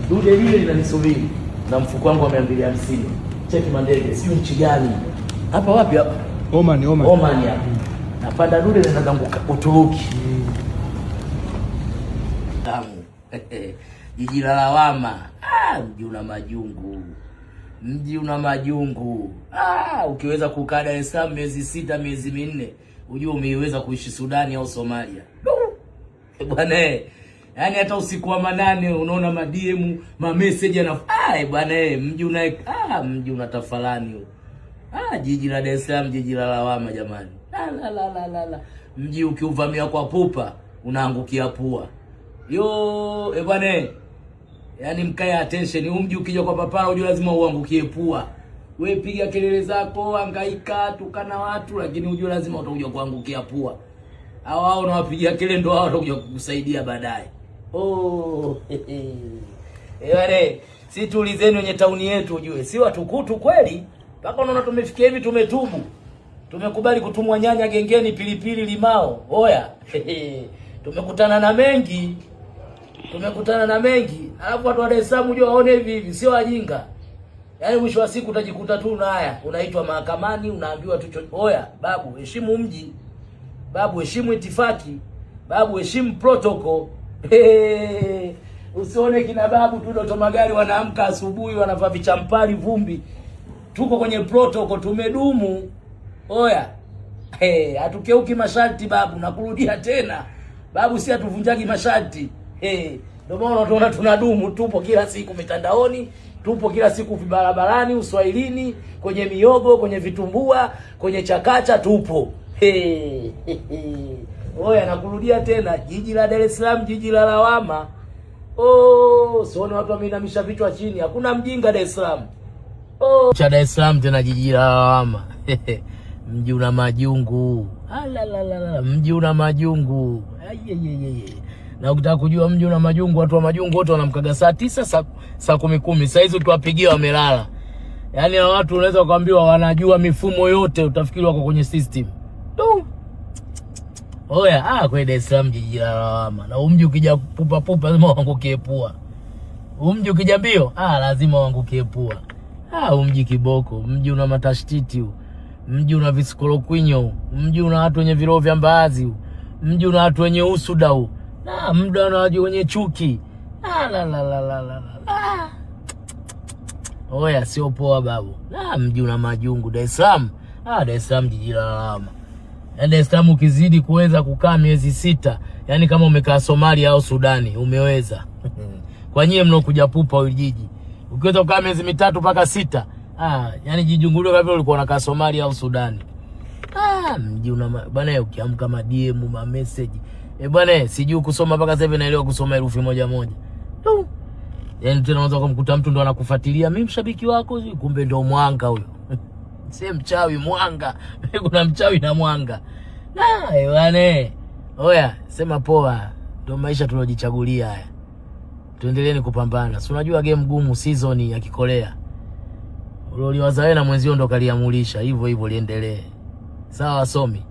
Dude lile linanisubiri na mfuko wangu wa 250. Cheki mandege, sio nchi gani. Hapa wapi hapa? Oman. Oman hapa. Napanda dude na zangu Uturuki. Damu. Jiji la lawama. Mji una majungu. Mji una majungu. Ukiweza kukaa Dar es Salaam miezi 6, miezi 4, unajua umeiweza kuishi Sudani au Somalia. Bwana yaani hata usiku wa manane unaona madm, message na bwana mji una mji una tafalani huo. Jiji la Dar es Salaam, jiji la lawama jamani. La. Mji ukiuvamia kwa pupa unaangukia pua. Bwana yaani mkae attention, mji ukija kwa papara unajua lazima uangukie pua. Wewe piga kelele zako, hangaika, tukana watu, lakini unajua lazima utakuja kuangukia pua. Hao unawapigia kelele ndio hao watakuja kukusaidia baadaye. Wale si tulizeni wenye tauni yetu ujue. Si watu kutu kweli. Mpaka unaona tumefikia hivi, tumetubu. Tumekubali kutumwa nyanya gengeni, pilipili, limao. Oya. Tumekutana na mengi. Alafu watu wa Dar es Salaam ujue waone hivi, sio wajinga. Yaani mwisho wa siku utajikuta tu na haya, unaitwa mahakamani, unaambiwa tu oya, babu heshimu mji. Babu heshimu itifaki. Babu heshimu protocol. Usione kina babu tu Doto Magari wanaamka asubuhi wanavaa vichampali vumbi. Tuko kwenye protocol, tumedumu. Oya. Hatukeuki masharti babu, nakurudia tena. Babu si atuvunjagi masharti. Ndio maana tunaona tunadumu, tupo kila siku mitandaoni, tupo kila siku barabarani, uswahilini, kwenye miogo, kwenye vitumbua, kwenye chakacha tupo. Oya, nakurudia tena, jiji la Dar es Salaam, jiji la lawama. Sione watu wameinamisha vichwa chini. Hakuna mjinga Dar es Salaam. Cha Dar es Salaam tena jiji la lawama. Mji una majungu. Mji una majungu. Na ukitaka kujua mji una majungu, watu wa majungu wote wanamkaga saa 9, saa 10. Saa hizo tuwapigia wamelala. Yaani hao watu unaweza kuambiwa wanajua mifumo yote, utafikiri wako kwenye system. Oya, kwa Dar es Salaam jiji la lawama. Na mji ukija pupa lazima uangukie pua. Mji ukija mbio, lazima uangukie pua. Mji kiboko, mji una matashtiti, mji una visikolokwinyo, mji una watu wenye viroho vya mbaazi, mji una watu wenye usuda, na muda na watu wenye chuki. Oya, sio poa babu. Mji una majungu Dar es Salaam. Dar es Salaam jiji la lawama. Dar es Salaam ukizidi kuweza kukaa miezi 6, yani kama umekaa Somalia au Sudani, umeweza. Kwa nyie mnaokuja pupa huyu jiji, ukiweza kukaa miezi 3 mpaka 6, yani jijungulie kama vile ulikuwa unakaa Somalia au Sudani. Mji una bwana, ukiamka madm, message. Bwana, sijui kusoma mpaka sasa hivi naelewa kusoma herufi moja. Yaani tena unaweza kumkuta mtu ndo anakufuatilia, mimi mshabiki wako, kumbe ndo mwanga huyo. Si mchawi, mwanga. Kuna mchawi na mwanga. Bwana. Oya, sema poa. Ndio maisha tulojichagulia haya. Tuendeleeni kupambana. Si unajua game gumu, season ya Kikorea. Uliwaza wewe na mwenzio ndo kaliamulisha. Hivyo liendelee. Sawa wasomi.